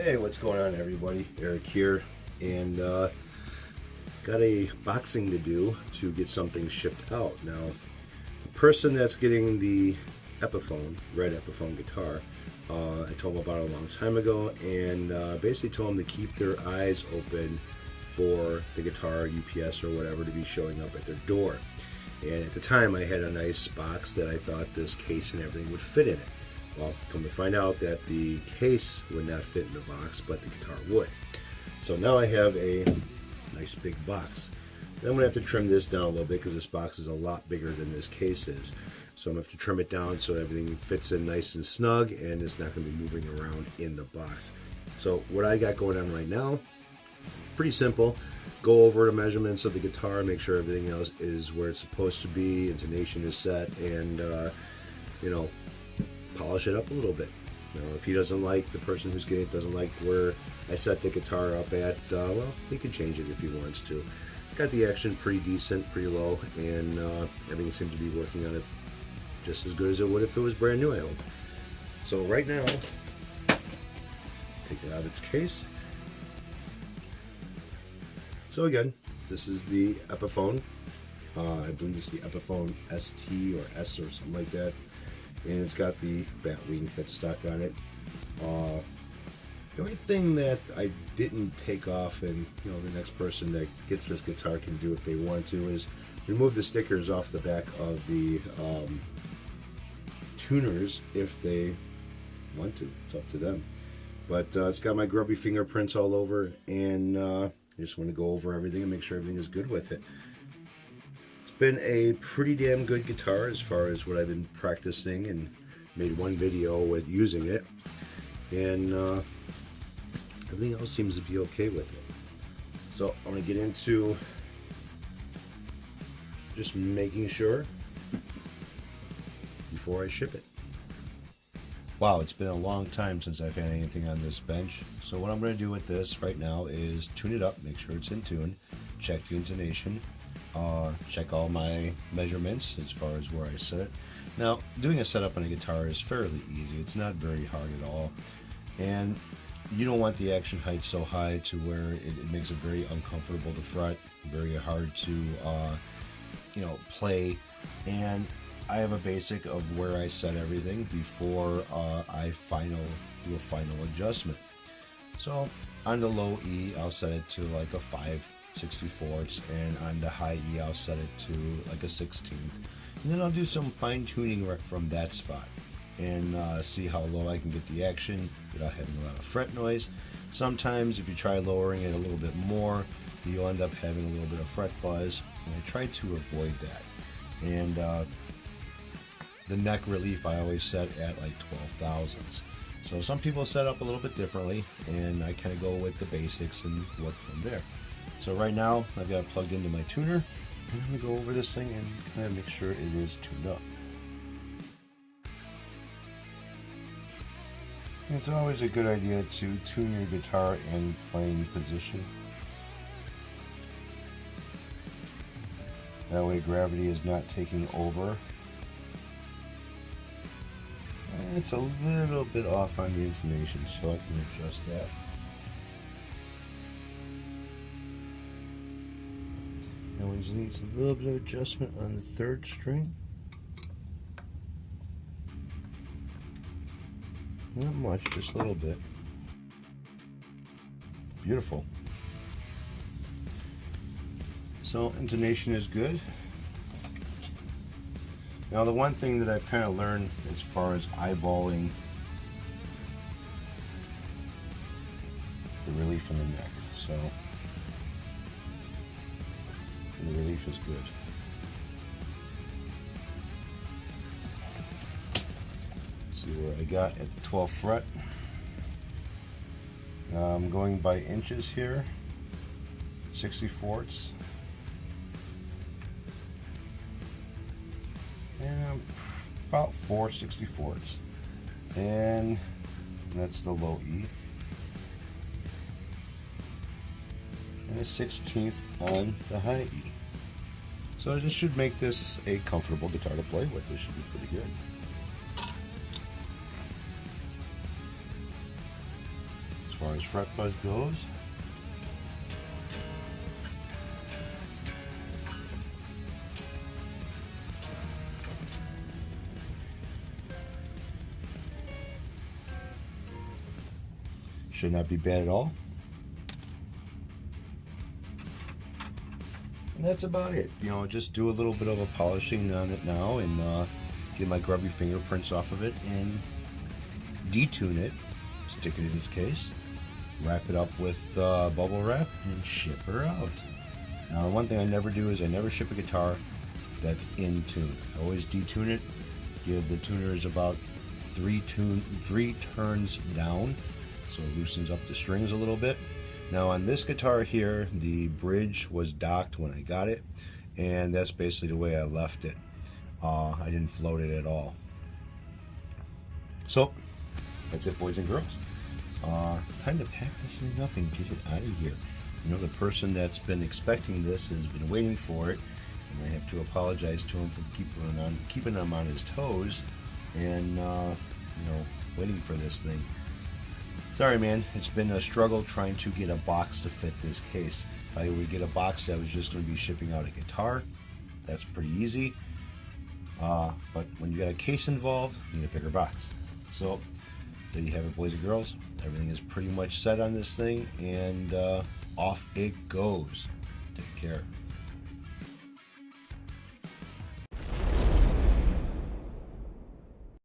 Hey, what's going on, everybody? Eric here, and got a boxing to do to get something shipped out. Now, the person that's getting the Epiphone, red Epiphone guitar, I told them about it a long time ago, and basically told them to keep their eyes open for the guitar, UPS, or whatever to be showing up at their door. And at the time, I had a nice box that I thought this case and everything would fit in it. Well, come to find out that the case would not fit in the box, but the guitar would. So now I have a nice big box. Then I'm going to have to trim this down a little bit because this box is a lot bigger than this case is. So I'm going to have to trim it down so everything fits in nice and snug and it's not going to be moving around in the box. So what I got going on right now, pretty simple. Go over the measurements of the guitar, make sure everything else is where it's supposed to be, intonation is set, and polish it up a little bit. Now, if he doesn't like, the person who's getting it doesn't like where I set the guitar up at, well, he can change it if he wants to. Got the action pretty decent, pretty low, and everything seems to be working on it just as good as it would if it was brand new, I hope. So right now, take it out of its case. So again, this is the Epiphone. I believe it's the Epiphone ST or S or something like that. And it's got the bat wing headstock on it. The only thing that I didn't take off, and the next person that gets this guitar can do if they want to, is remove the stickers off the back of the tuners if they want to. It's up to them. But it's got my grubby fingerprints all over, and I just want to go over everything and make sure everything is good with it. Been a pretty damn good guitar as far as what I've been practicing, and made one video with using it, and everything else seems to be okay with it. So I'm going to get into just making sure before I ship it. Wow, it's been a long time since I've had anything on this bench, so what I'm going to do with this right now is tune it up, make sure it's in tune, check the intonation, check all my measurements as far as where I set it. Now, doing a setup on a guitar is fairly easy. It's not very hard at all, and you don't want the action height so high to where it makes it very uncomfortable to fret, very hard to play. And I have a basic of where I set everything before I do a final adjustment. So on the low E, I'll set it to like a 5/64, and on the high E, I'll set it to like a 16th. And then I'll do some fine tuning from that spot and see how low I can get the action without having a lot of fret noise. Sometimes if you try lowering it a little bit more, you'll end up having a little bit of fret buzz, and I try to avoid that. And the neck relief I always set at like 12 thousandths. So some people set up a little bit differently, and I kind of go with the basics and work from there. So right now I've got it plugged into my tuner, and I'm going to go over this thing and kind of make sure it is tuned up. It's always a good idea to tune your guitar in playing position. That way gravity is not taking over. And it's a little bit off on the intonation, so I can adjust that. Now it needs a little bit of adjustment on the third string. Not much, just a little bit. Beautiful. So intonation is good. Now the one thing that I've kind of learned as far as eyeballing the relief in the neck. So the relief is good. Let's see where I got at the 12th fret. I'm going by inches here, 64ths. And about 4/64ths. And that's the low E. And a 16th on the high E. So this should make this a comfortable guitar to play with. This should be pretty good. As far as fret buzz goes. Should not be bad at all. And that's about it. You know, just do a little bit of a polishing on it now and get my grubby fingerprints off of it and detune it, stick it in its case, wrap it up with bubble wrap, and ship her out. Now, the one thing I never do is I never ship a guitar that's in tune. I always detune it, give the tuners about three turns down, so it loosens up the strings a little bit. Now on this guitar here, the bridge was docked when I got it, and that's basically the way I left it. I didn't float it at all. So that's it, boys and girls. Time to pack this thing up and get it out of here. You know, the person that's been expecting this has been waiting for it, and I have to apologize to him for keeping him on his toes and waiting for this thing. Sorry, man. It's been a struggle trying to get a box to fit this case. If I would get a box that was just going to be shipping out a guitar, that's pretty easy. But when you got a case involved, you need a bigger box. So there you have it, boys and girls. Everything is pretty much set on this thing, and off it goes. Take care.